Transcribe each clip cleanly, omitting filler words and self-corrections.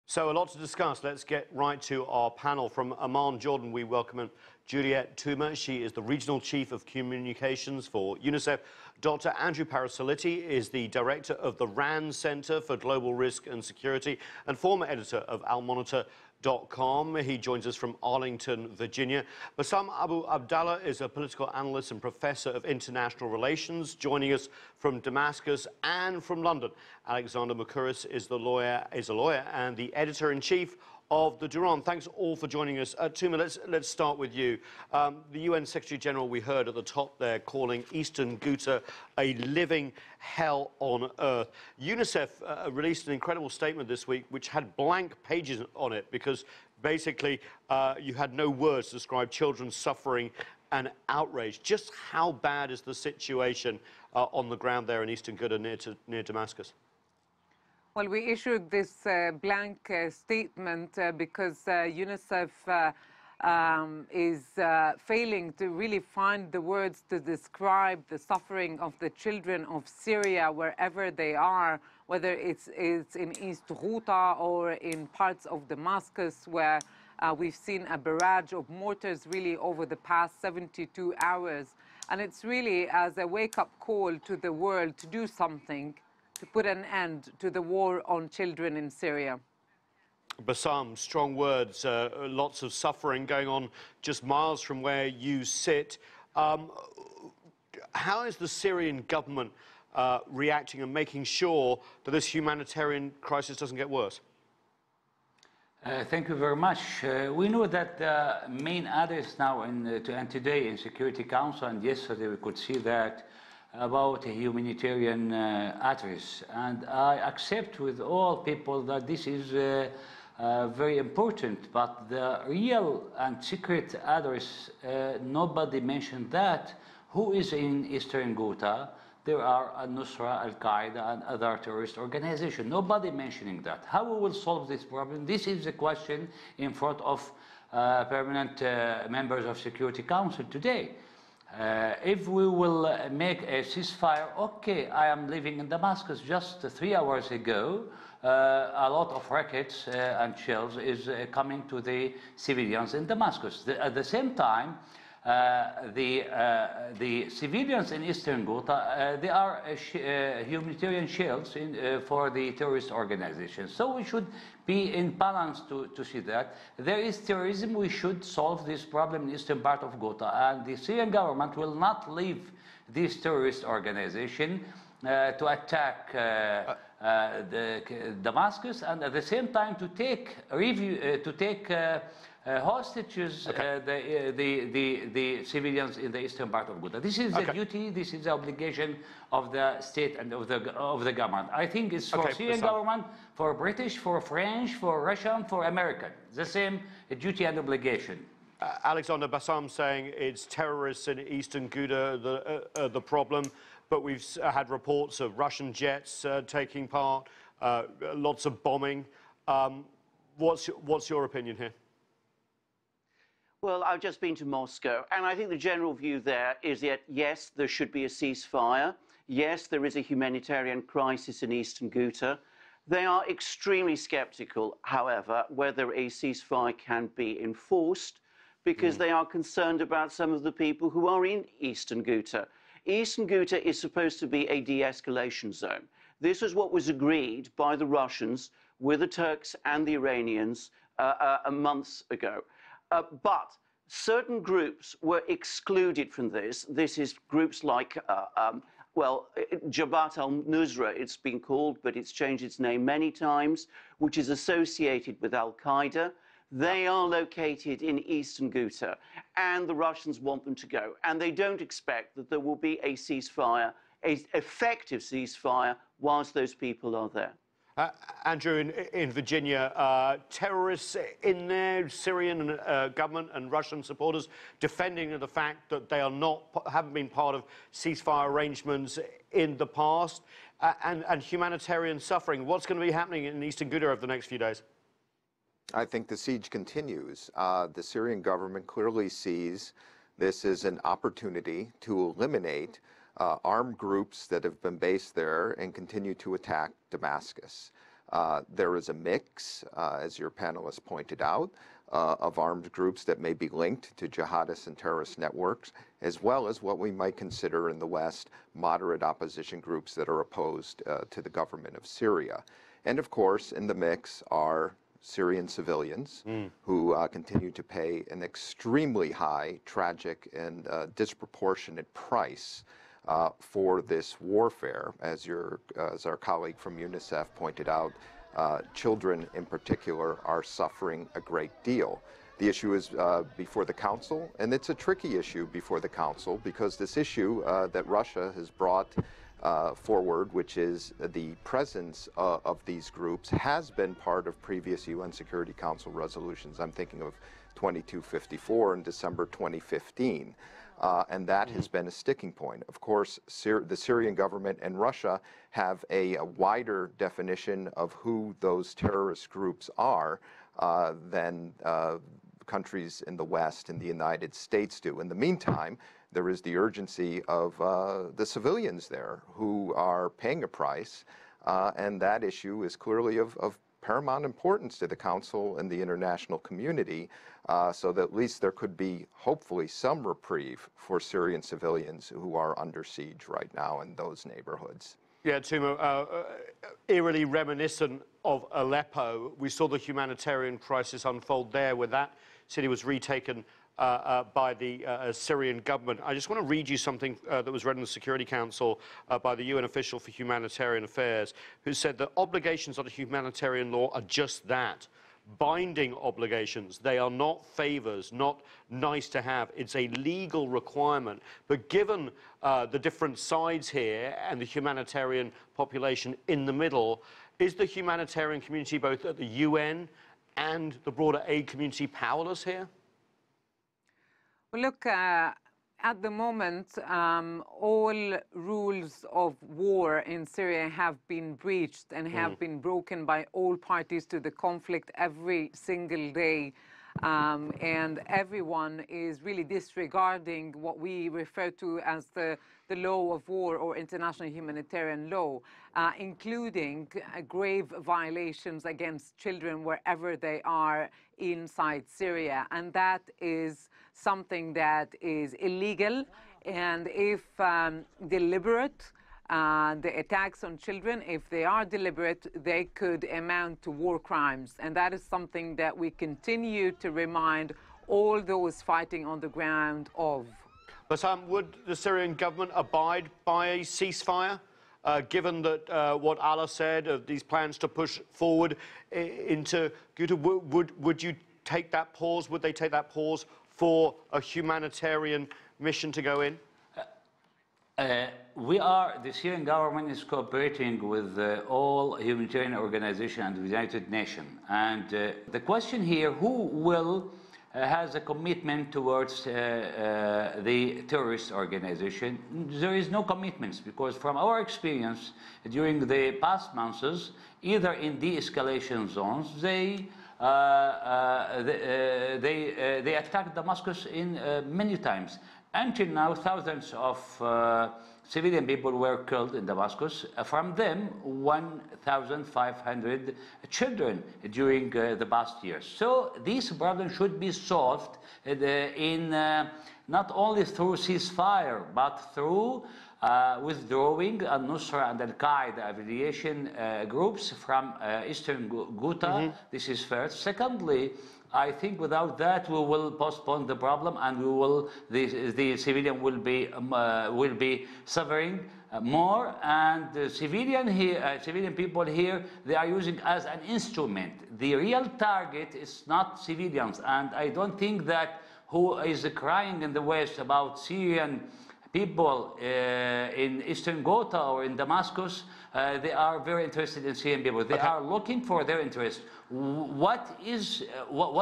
So a lot to discuss. Let's get right to our panel. From Amman, Jordan, we welcome Juliette Touma. She is the Regional Chief of Communications for UNICEF. Dr. Andrew Parasiliti is the Director of the RAND Center for Global Risk and Security and former editor of almonitor.com. He joins us from Arlington, Virginia. Bassam Abu Abdullah is a political analyst and professor of international relations, joining us from Damascus and from London. Alexander Mercouris is a lawyer and the editor-in-chief of the Duran. Thanks all for joining us. Touma, let's start with you. The UN Secretary-General, we heard at the top there, calling Eastern Ghouta a living hell on earth. UNICEF released an incredible statement this week which had blank pages on it because basically you had no words to describe children's suffering and outrage. Just how bad is the situation on the ground there in Eastern Ghouta near Damascus? Well, we issued this blank statement because UNICEF is failing to really find the words to describe the suffering of the children of Syria wherever they are, whether it's in East Ghouta or in parts of Damascus where we've seen a barrage of mortars really over the past 72 hours. And it's really as a wake-up call to the world to do something to put an end to the war on children in Syria. Bassam, strong words, lots of suffering going on just miles from where you sit. How is the Syrian government reacting and making sure that this humanitarian crisis doesn't get worse? Thank you very much. We know that the main address now and today in Security Council, and yesterday we could see that about a humanitarian address. And I accept with all people that this is very important, but the real and secret address, nobody mentioned that. Who is in Eastern Ghouta? There are al-Nusra, Al-Qaeda, and other terrorist organizations. Nobody mentioning that. How we will solve this problem? This is a question in front of permanent members of Security Council today. If we will make a ceasefire, okay, I am living in Damascus. Just 3 hours ago, a lot of rockets and shells is coming to the civilians in Damascus. At the same time, the civilians in Eastern Ghouta, they are humanitarian shells for the terrorist organizations. So we should be in balance to see that. There is terrorism, we should solve this problem in the eastern part of Ghouta. And the Syrian government will not leave this terrorist organization to attack Damascus, and at the same time to take hostages, okay, the civilians in the eastern part of Ghouta. This is the duty, this is the obligation of the state and of the government. I think it's for Syrian government, for British, for French, for Russian, for American. The same duty and obligation. Alexander, Bassam saying it's terrorists in Eastern Ghouta the problem, but we've had reports of Russian jets taking part, lots of bombing. What's your opinion here? Well, I've just been to Moscow, and I think the general view there is that, yes, there should be a ceasefire. Yes, there is a humanitarian crisis in Eastern Ghouta. They are extremely skeptical, however, whether a ceasefire can be enforced, because they are concerned about some of the people who are in Eastern Ghouta. Eastern Ghouta is supposed to be a de-escalation zone. This is what was agreed by the Russians with the Turks and the Iranians months ago. But certain groups were excluded from this. This is groups like, well, Jabhat al-Nusra, it's been called, but it's changed its name many times, which is associated with Al-Qaeda. They are located in Eastern Ghouta, and the Russians want them to go. And they don't expect that there will be a ceasefire, an effective ceasefire, whilst those people are there. Andrew, in Virginia, terrorists in there, Syrian government and Russian supporters, defending the fact that they are haven't been part of ceasefire arrangements in the past, and humanitarian suffering. What's going to be happening in Eastern Ghouta over the next few days? I think the siege continues. The Syrian government clearly sees this as an opportunity to eliminate armed groups that have been based there and continue to attack Damascus. There is a mix, as your panelists pointed out, of armed groups that may be linked to jihadist and terrorist networks, as well as what we might consider in the West moderate opposition groups that are opposed to the government of Syria. And of course, in the mix are Syrian civilians who continue to pay an extremely high, tragic, and disproportionate price for this warfare. As our colleague from UNICEF pointed out, children in particular are suffering a great deal. The issue is before the Council, and it's a tricky issue before the Council because this issue that Russia has brought forward, which is the presence of these groups, has been part of previous UN Security Council resolutions. I'm thinking of 2254 in December 2015. And that has been a sticking point. Of course, the Syrian government and Russia have a wider definition of who those terrorist groups are than countries in the West and the United States do. In the meantime, there is the urgency of the civilians there who are paying a price, and that issue is clearly of paramount importance to the Council and the international community, so that at least there could be, hopefully, some reprieve for Syrian civilians who are under siege right now in those neighborhoods. Yeah, Touma, eerily reminiscent of Aleppo. We saw the humanitarian crisis unfold there when that city was retaken by the Syrian government. I just want to read you something that was read in the Security Council by the UN official for humanitarian affairs, who said that obligations under humanitarian law are just that, binding obligations. They are not favors, not nice to have. It's a legal requirement. But given the different sides here and the humanitarian population in the middle, is the humanitarian community, both at the UN and the broader aid community, powerless here? Well, look, at the moment, all rules of war in Syria have been breached and have been broken by all parties to the conflict every single day. And everyone is really disregarding what we refer to as the law of war or international humanitarian law, including grave violations against children wherever they are inside Syria. And that is something that is illegal, and if deliberate, the attacks on children, if they are deliberate, they could amount to war crimes. And that is something that we continue to remind all those fighting on the ground of. But would the Syrian government abide by a ceasefire, given that what Allah said of these plans to push forward into Ghouta? Would you take that pause? Would they take that pause for a humanitarian mission to go in? The Syrian government is cooperating with all humanitarian organizations and the United Nations. And the question here, who will has a commitment towards the terrorist organization? There is no commitments, because from our experience during the past months, either in de-escalation zones, they attacked Damascus in many times. Until now, thousands of civilian people were killed in Damascus. From them, 1,500 children during the past years. So these problems should be solved not only through ceasefire, but through withdrawing al-Nusra and al-Qaeda affiliation groups from eastern Ghouta. This is first. Secondly, I think without that we will postpone the problem, and the civilian will be suffering more, and the civilian people here, they are using as an instrument. The real target is not civilians, and I don't think that who is crying in the West about Syrian people in eastern Ghouta or in Damascus, they are very interested in Syrian people. They are looking for their interest. What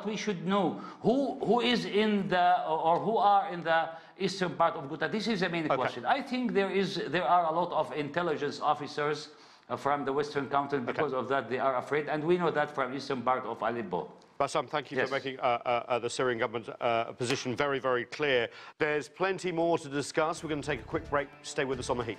we should know? Who is in or who are in the eastern part of Ghouta? This is the main question. I think there are a lot of intelligence officers from the Western continent. Because of that, they are afraid, and we know that from eastern part of Aleppo. Bassam, thank you for making the Syrian government's position very, very clear. There's plenty more to discuss. We're going to take a quick break. Stay with us on The Heat.